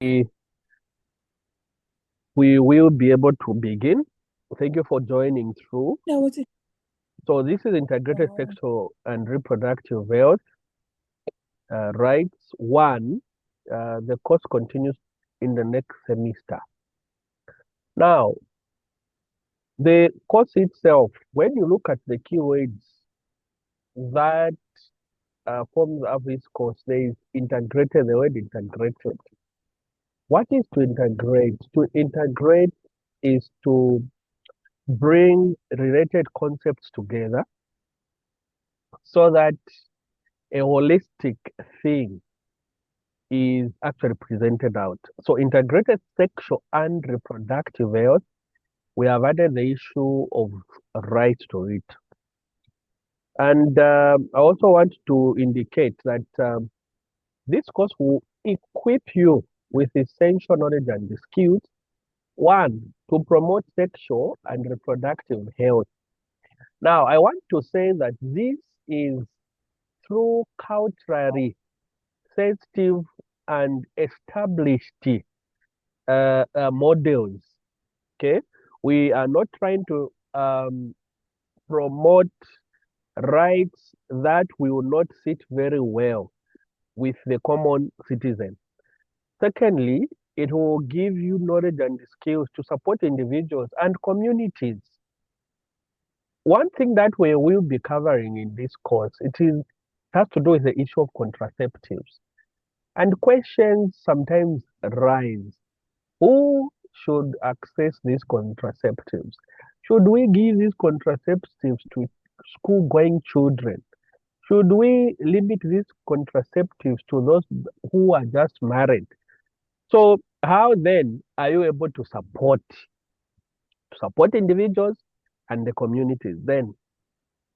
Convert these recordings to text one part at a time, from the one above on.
we we will be able to begin. Thank you for joining through. Yeah, what is So this is integrated sexual and reproductive health rights one. The course continues in the next semester. Now, the course itself, when you look at the keywords that forms of this course, there is integrated, the word integrated. What is to integrate? To integrate is to bring related concepts together so that a holistic thing is actually presented out. So integrated sexual and reproductive health, we have added the issue of right to it. And I also want to indicate that this course will equip you with essential knowledge and the skills. One, to promote sexual and reproductive health. Now, I want to say that this is through culturally sensitive and established models. Okay, we are not trying to promote rights that will not sit very well with the common citizen. Secondly, it will give you knowledge and skills to support individuals and communities. One thing that we will be covering in this course, has to do with the issue of contraceptives. And questions sometimes rise. Who should access these contraceptives? Should we give these contraceptives to school-going children? Should we limit these contraceptives to those who are just married? So how then are you able to support individuals and the communities? Then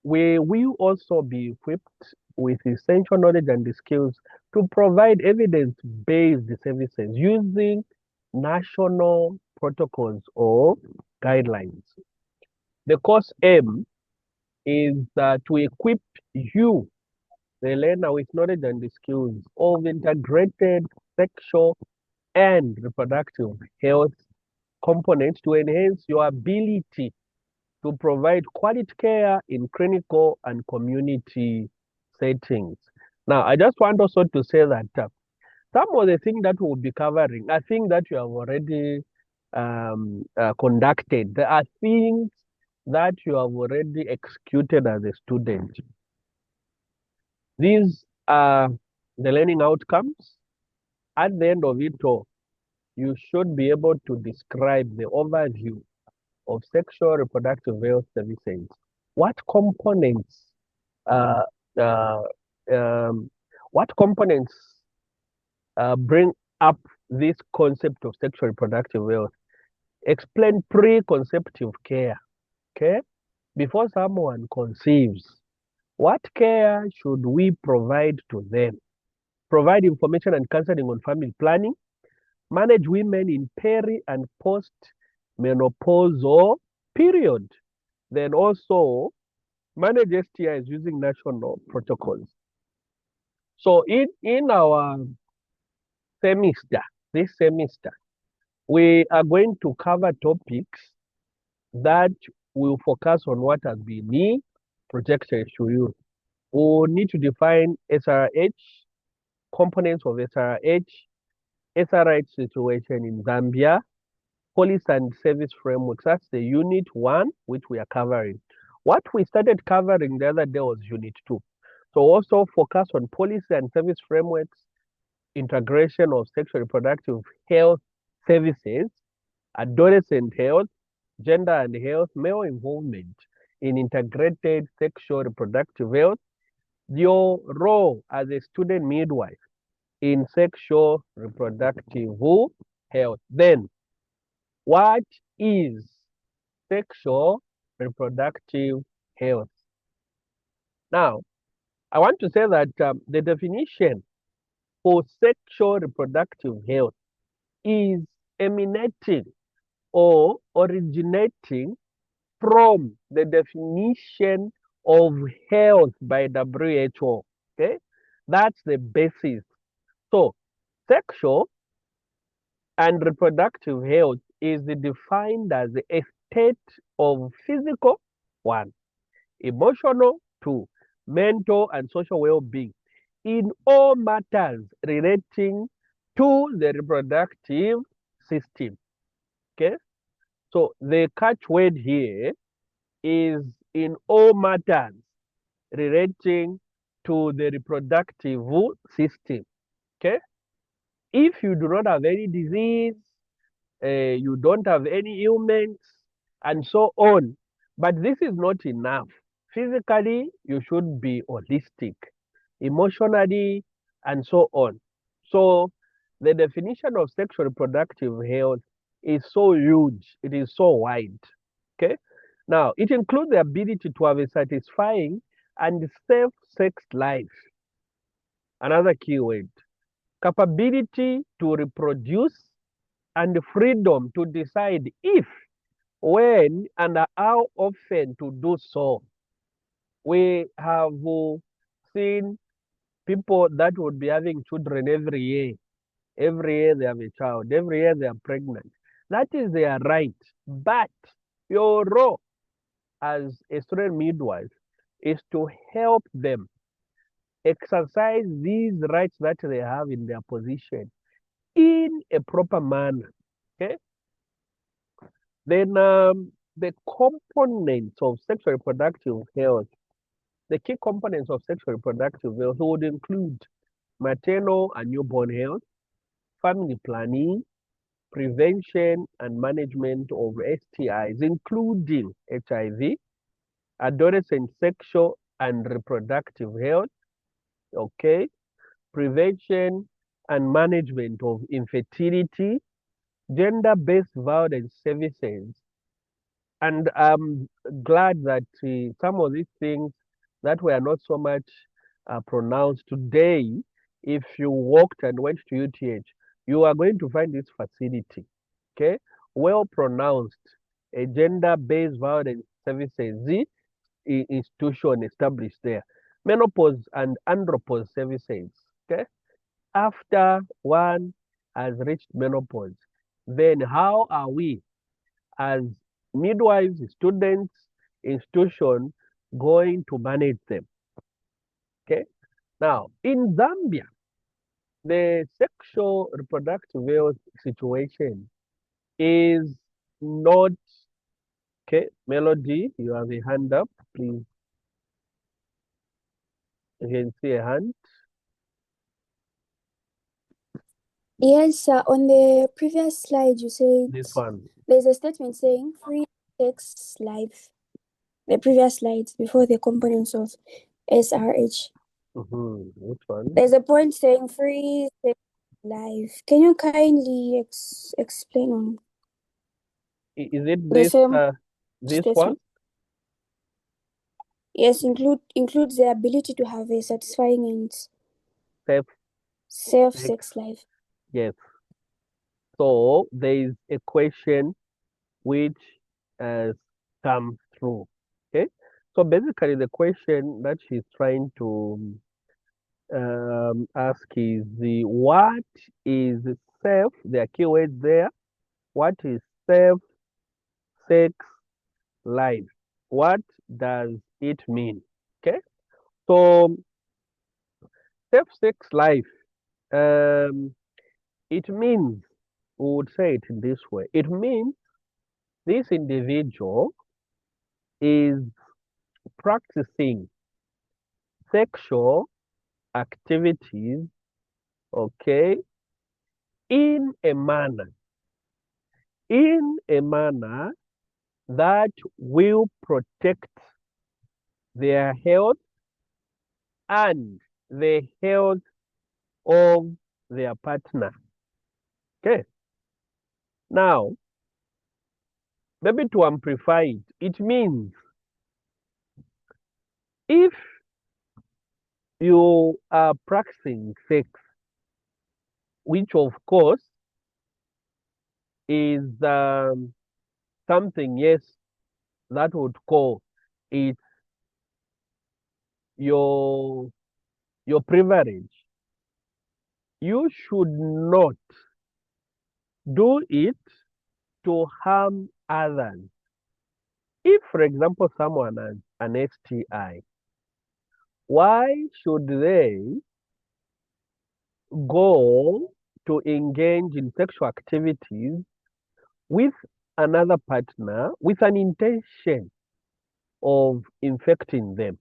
we will also be equipped with essential knowledge and the skills to provide evidence-based services using national protocols or guidelines. The course aim is to equip you, the learner, with knowledge and the skills of integrated sexual and reproductive health components to enhance your ability to provide quality care in clinical and community settings. Now, I just want also to say that some of the things that we'll be covering are things that you have already conducted. There are things that you have already executed as a student. These are the learning outcomes. At the end of it all, you should be able to describe the overview of sexual reproductive health services. What components, uh, uh, um, what components bring up this concept of sexual reproductive health? Explain preconceptive care. Okay, before someone conceives, what care should we provide to them? Provide information and counseling on family planning. Manage women in peri and post menopausal period. Then also manage STIs using national protocols. So in our semester, this semester, we are going to cover topics that will focus on what has been projected to you. We need to define SRH, components of SRH, SRH situation in Zambia, policy and service frameworks. That's the unit one, which we are covering. What we started covering the other day was unit two. So also focus on policy and service frameworks, integration of sexual reproductive health services, adolescent health, gender and health, male involvement in integrated sexual reproductive health, your role as a student midwife in sexual reproductive health. Then, what is sexual reproductive health? Now, I want to say that the definition for sexual reproductive health is emanating or originating from the definition of health by WHO. Okay, that's the basis. So, sexual And reproductive health is defined as a state of physical, one, emotional, two, mental and social well-being in all matters relating to the reproductive system. Okay, so the catchword here is in all matters relating to the reproductive system. Okay, if you do not have any disease, you don't have any ailments, and so on. But this is not enough. Physically, you should be holistic, emotionally, and so on. So, the definition of sexual reproductive health is so huge, it is so wide. Okay. Now, it includes the ability to have a satisfying and safe sex life. Another keyword, capability to reproduce and freedom to decide if, when, and how often to do so. We have seen people that would be having children every year. Every year they have a child. Every year they are pregnant. That is their right. But your role as a student midwife is to help them exercise these rights that they have in their position in a proper manner. Okay. Then the components of sexual reproductive health, the key components of sexual reproductive health would include maternal and newborn health, family planning, prevention and management of STIs, including HIV, adolescent sexual and reproductive health, okay, prevention and management of infertility, gender-based violence services. And I'm glad that some of these things that were not so much pronounced today, if you walked and went to UTH, you are going to find this facility, okay, well pronounced, a gender-based violence services institution established there, menopause and andropause services, okay. After one has reached menopause, then how are we as midwives, students, institution going to manage them? Okay. Now, in Zambia, the sexual reproductive health situation is not okay. Melody, you have a hand up, please. You can see a hand. Yes, on the previous slide, you said This one. there's a statement saying free sex life. The previous slides before the components of SRH. Which one? There's a point saying free sex life. Can you kindly explain on Is it the this same this one? statement? Yes, includes the ability to have a satisfying and Safe safe sex. sex life. Yes. So there is a question which has come through. Okay. So basically, the question that she's trying to ask is what is safe? There are keywords there. What is safe sex life? What does it mean? Okay. So safe sex life. Um, it means, we would say it in this way. It means this individual is practicing sexual activities, okay, in a manner, in a manner that will protect their health and the health of their partner. Okay. Now, maybe to amplify it, it means if you are practicing sex, which of course is something, yes, that would call it your privilege. You should not do it to harm others. If, for example, someone has an STI, why should they go to engage in sexual activities with another partner with an intention of infecting them?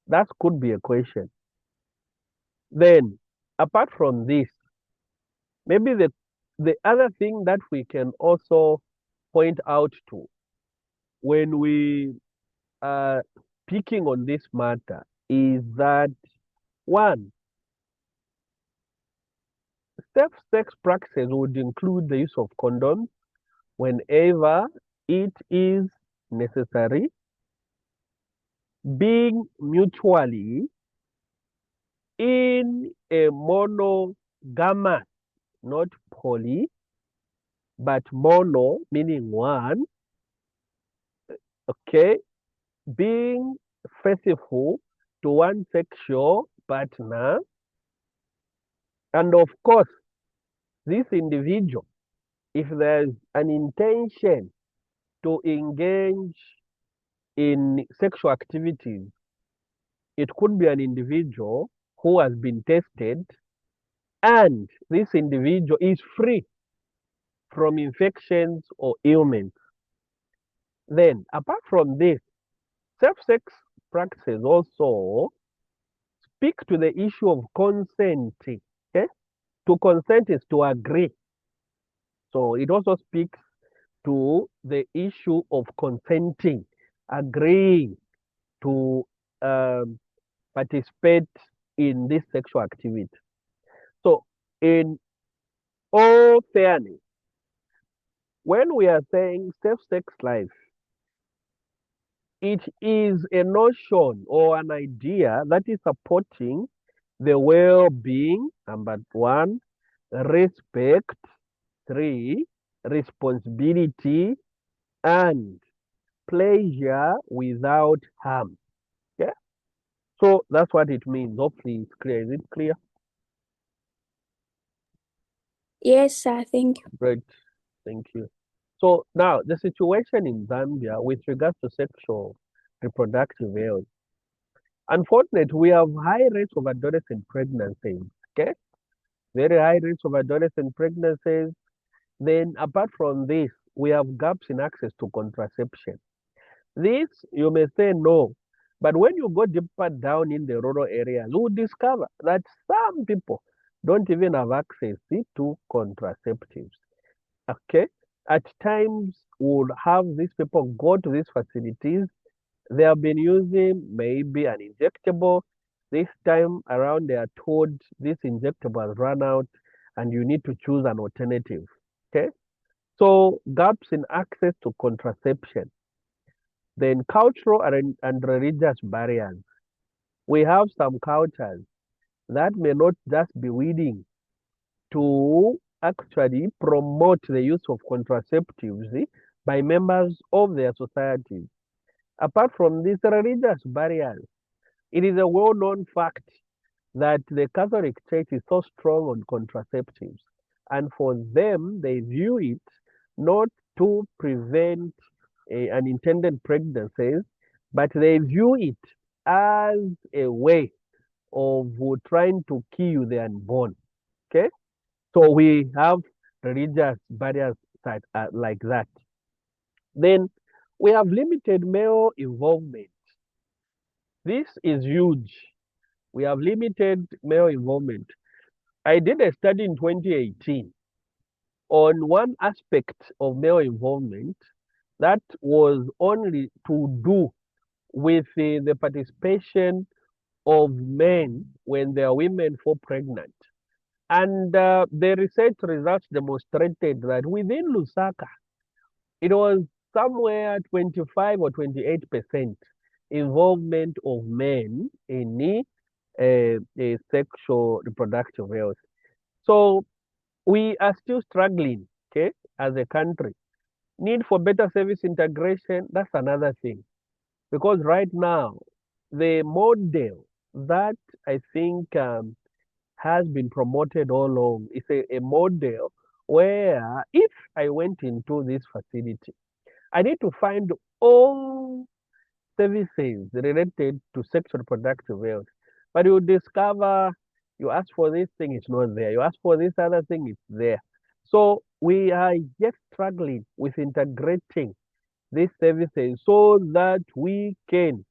That could be a question. Then, apart from this, maybe the other thing that we can also point out to when we are speaking on this matter is that one, safe sex practices would include the use of condoms whenever it is necessary, being mutually in a monogamous, not poly, but mono, meaning one, okay, being faithful to one sexual partner, and of course, this individual, if there's an intention to engage in sexual activities, it could be an individual who has been tested and this individual is free from infections or ailments. Then, apart from this, safe sex practices also speak to the issue of consent. Okay? To consent is to agree. So it also speaks to the issue of consenting, agreeing to um, participate in this sexual activity. So, in all fairness, when we are saying safe sex life, it is a notion or an idea that is supporting the well-being, number one, respect, three, responsibility, and pleasure without harm. Yeah. So that's what it means. Hopefully it's clear. Is it clear? Yes, I think. Great. Thank you. So now the situation in Zambia with regards to sexual reproductive health. Unfortunately, we have high rates of adolescent pregnancies. Okay. Very high rates of adolescent pregnancies. Then apart from this, we have gaps in access to contraception. This, you may say no, but when you go deeper down in the rural areas, you will discover that some people don't even have access to contraceptives. Okay? At times, we'll have these people go to these facilities. They have been using maybe an injectable. This time around, they are told this injectable has run out and you need to choose an alternative. Okay? So, gaps in access to contraception. Then cultural and religious barriers. We have some cultures that may not just be willing to actually promote the use of contraceptives by members of their societies. Apart from these religious barriers, it is a well-known fact that the Catholic Church is so strong on contraceptives. And for them, they view it not to prevent unintended pregnancies, but they view it as a way of trying to kill the unborn. Okay? So we have religious barriers like that. Then we have limited male involvement. This is huge. We have limited male involvement. I did a study in 2018 on one aspect of male involvement that was only to do with the participation of men when their women fall pregnant. And the research results demonstrated that within Lusaka, it was somewhere 25 or 28% involvement of men in sexual reproductive health. So we are still struggling, okay, as a country. Need for better service integration, that's another thing. Because right now, the model that I think has been promoted all along is a model where if I went into this facility, I need to find all services related to sexual reproductive health. But you discover you ask for this thing, it's not there. You ask for this other thing, it's there. So we are yet struggling with integrating these services so that we can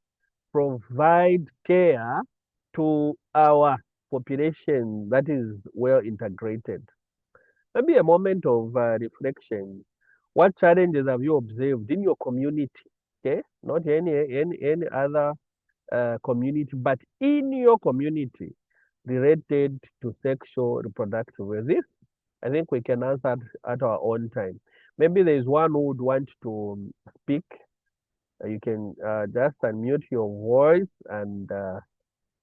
provide care to our population that is well integrated. Maybe a moment of reflection. What challenges have you observed in your community? Okay, not any other community, but in your community related to sexual reproductive health. This, I think we can answer at our own time. Maybe there is one who would want to speak. You can just unmute your voice and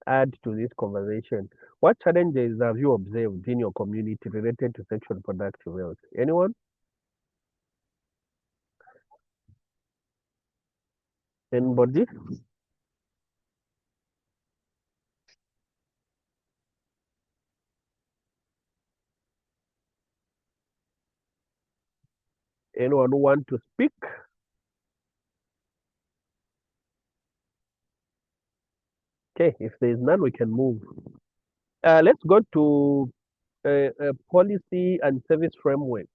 add to this conversation. What challenges have you observed in your community related to sexual reproductive health? Anyone? Anybody? Anyone who want to speak? Okay, if there is none, we can move. Let's go to policy and service framework.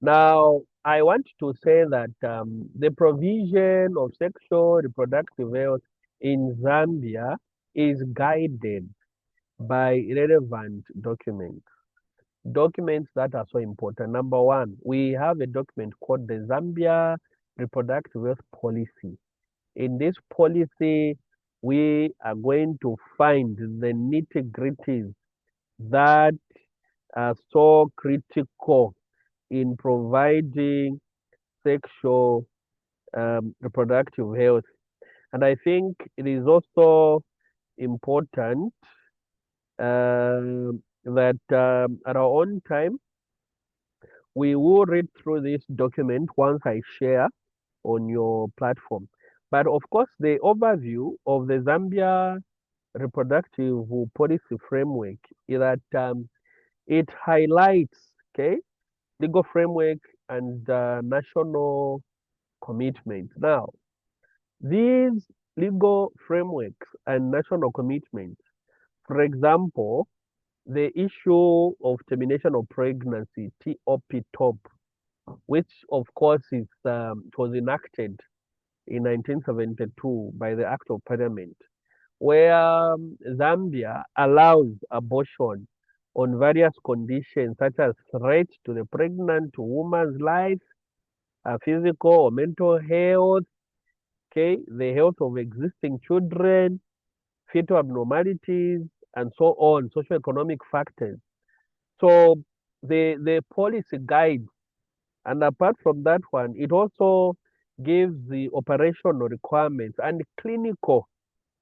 Now, I want to say that the provision of sexual reproductive health in Zambia is guided by relevant documents. Documents that are so important. Number one, we have a document called the Zambia Reproductive Health Policy. In this policy, we are going to find the nitty-gritties that are so critical in providing sexual reproductive health. And I think it is also important that at our own time, we will read through this document once I share on your platform. But of course, the overview of the Zambia reproductive policy framework is that it highlights, okay, legal framework and national commitments. Now, these legal frameworks and national commitments, for example, the issue of termination of pregnancy, TOP, which of course was enacted in 1972 by the Act of Parliament, where Zambia allows abortion on various conditions such as threat to the pregnant woman's life, physical or mental health, okay, the health of existing children, fetal abnormalities, and so on, socioeconomic factors. So the policy guides, and apart from that one, it also gives the operational requirements and clinical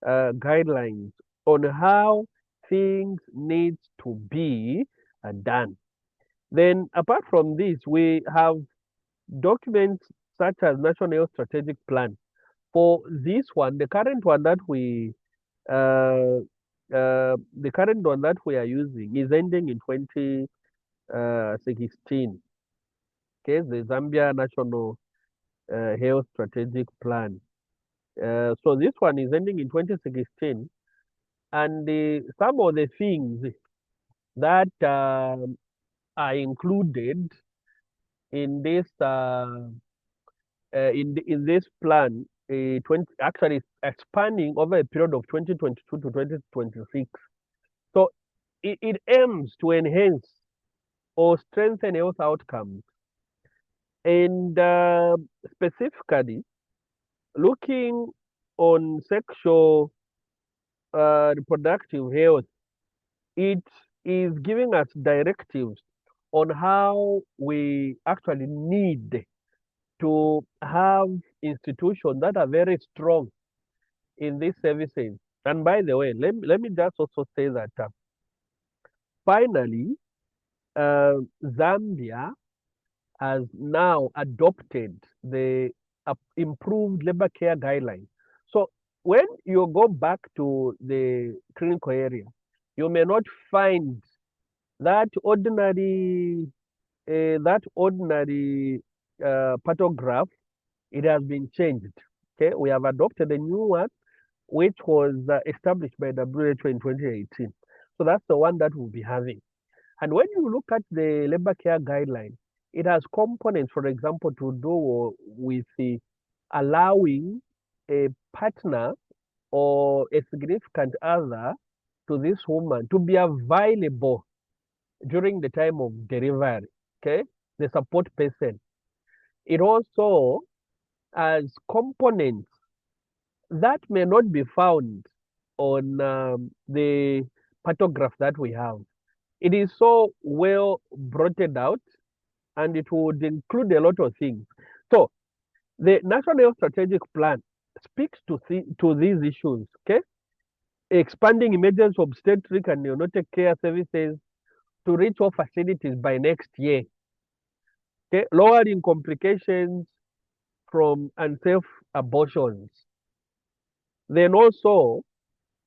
guidelines on how things need to be done. Then, apart from this, we have documents such as National Health Strategic Plan. For this one, uh, the current one that we are using is ending in 2016. Okay, the Zambia National Health Strategic Plan. So this one is ending in 2016, and some of the things that are included in this in this plan, 20, actually expanding over a period of 2022 to 2026. So it aims to enhance or strengthen health outcomes, and specifically looking on sexual reproductive health. It is giving us directives on how we actually need to have institutions that are very strong in these services. And by the way, let me just also say that finally, Zambia has now adopted the improved labor care guidelines. So when you go back to the clinical area, you may not find that ordinary that ordinary pantograph, it has been changed. Okay, we have adopted a new one, which was established by WHO in 2018. So that's the one that we'll be having. And when you look at the labor care guideline, it has components, for example, to do with the allowing a partner or a significant other to this woman to be available during the time of delivery, okay? The support person. It also has components that may not be found on the pantograph that we have. It is so well brought out and it would include a lot of things. So the National Health Strategic Plan speaks to these issues, okay? Expanding emergency obstetric and neonatal care services to reach all facilities by next year, okay? Lowering complications from unsafe abortions. Then also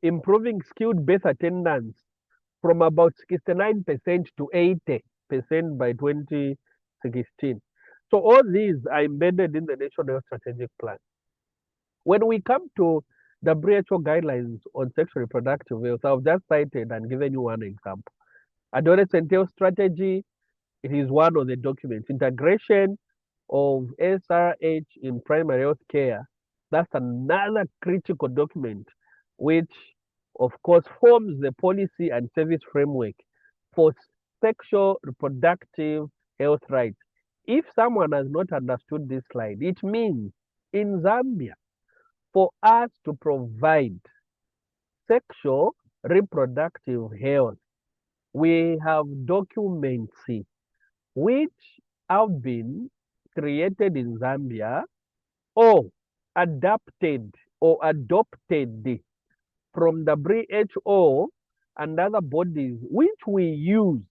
improving skilled birth attendance from about 69% to 80% by 2016. So all these are embedded in the National Strategic Plan. When we come to WHO guidelines on sexual reproductive health, I've just cited and given you one example. Adolescent health strategy, it is one of the documents. Integration of SRH in primary health care, that's another critical document, which of course forms the policy and service framework for sexual reproductive health rights. If someone has not understood this slide, it means in Zambia, for us to provide sexual reproductive health, we have documents which have been created in Zambia or adapted or adopted from WHO and other bodies which we use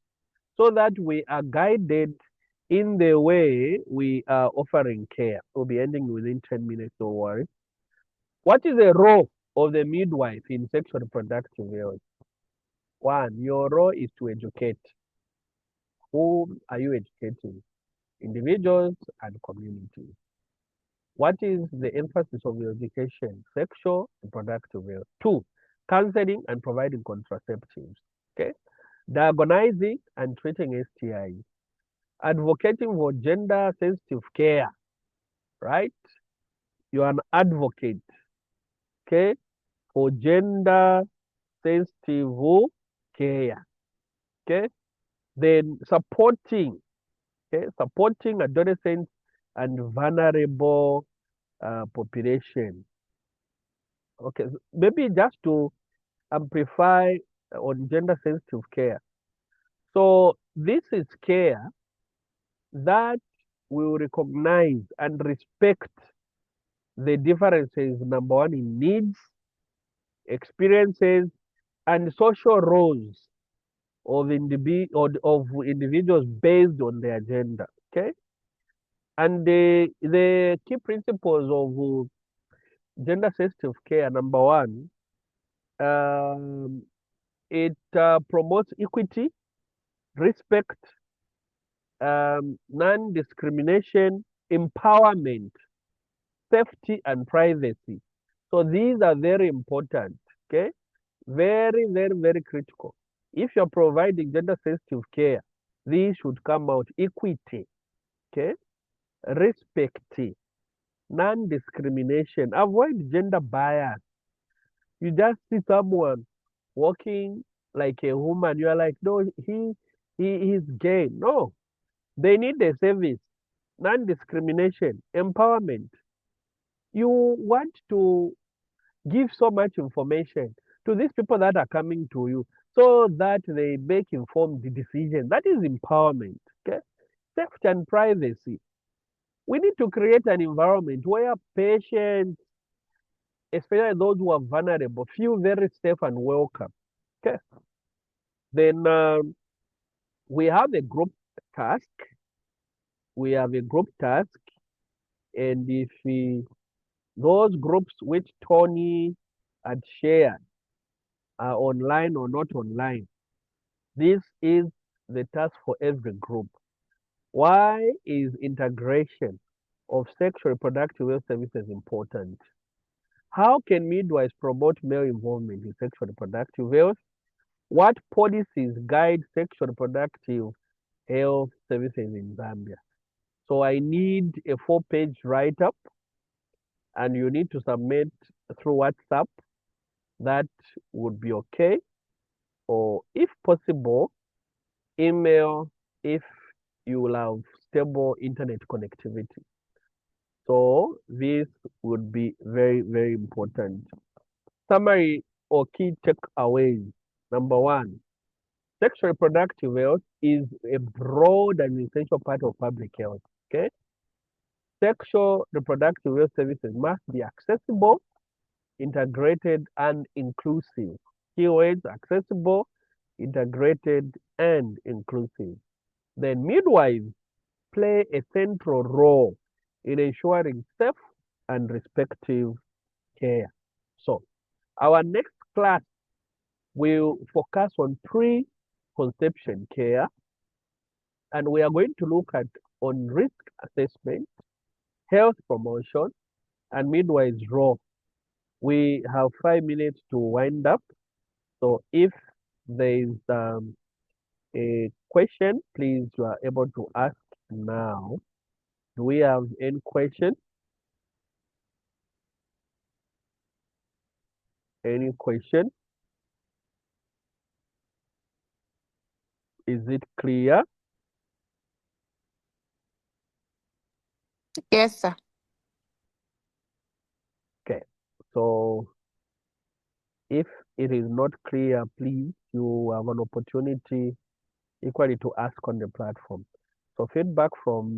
so that we are guided in the way we are offering care. We'll be ending within 10 minutes, don't worry. What is the role of the midwife in sexual reproductive health? One, your role is to educate. Whom are you educating? Individuals and communities. What is the emphasis of your education? Sexual reproductive health. Two, counseling and providing contraceptives. Okay. Diagnosing and treating STIs. Advocating for gender sensitive care. Right? You are an advocate. Okay. For gender sensitive care. Okay. Then supporting, okay, supporting adolescents and vulnerable population. Okay, so maybe just to amplify on gender sensitive care. So this is care that will recognize and respect the differences, number one, in needs, experiences, and social roles of, of individuals based on their gender. Okay. And the key principles of gender sensitive care, number one, um, it promotes equity, respect, non-discrimination, empowerment, safety, and privacy. So these are very important. Okay. Very, very, very critical. If you're providing gender sensitive care, these should come out: equity, okay, respect, non-discrimination, avoid gender bias. You just see someone walking like a woman, you are like, no, he is gay. No, they need a service, non-discrimination, empowerment. You want to give so much information to these people that are coming to you so that they make informed decisions. That is empowerment. Okay? Safety and privacy. We need to create an environment where patients, especially those who are vulnerable, feel very safe and welcome. Okay. Then we have a group task. We have a group task, and if those groups which Tony had shared are online or not online, this is the task for every group. Why is integration of sexual reproductive health services important? How can midwives promote male involvement in sexual reproductive health? What policies guide sexual reproductive health services in Zambia? So I need a 4-page write-up, and you need to submit through WhatsApp. That would be okay. Or if possible, email if you will have stable internet connectivity. So this would be very, very important. Summary or key takeaways. Number one, sexual reproductive health is a broad and essential part of public health. Okay. Sexual reproductive health services must be accessible, integrated, and inclusive. Keywords: accessible, integrated, and inclusive. Then midwives play a central role in ensuring safe and respective care. So, our next class will focus on pre-conception care, and we are going to look at on risk assessment, health promotion, and midwives' role. We have 5 minutes to wind up. So, if there is a question, please you are able to ask now. Do we have any question? Any question? Is it clear? Yes, sir. Okay. So if it is not clear, please, you have an opportunity equally to ask on the platform. So feedback from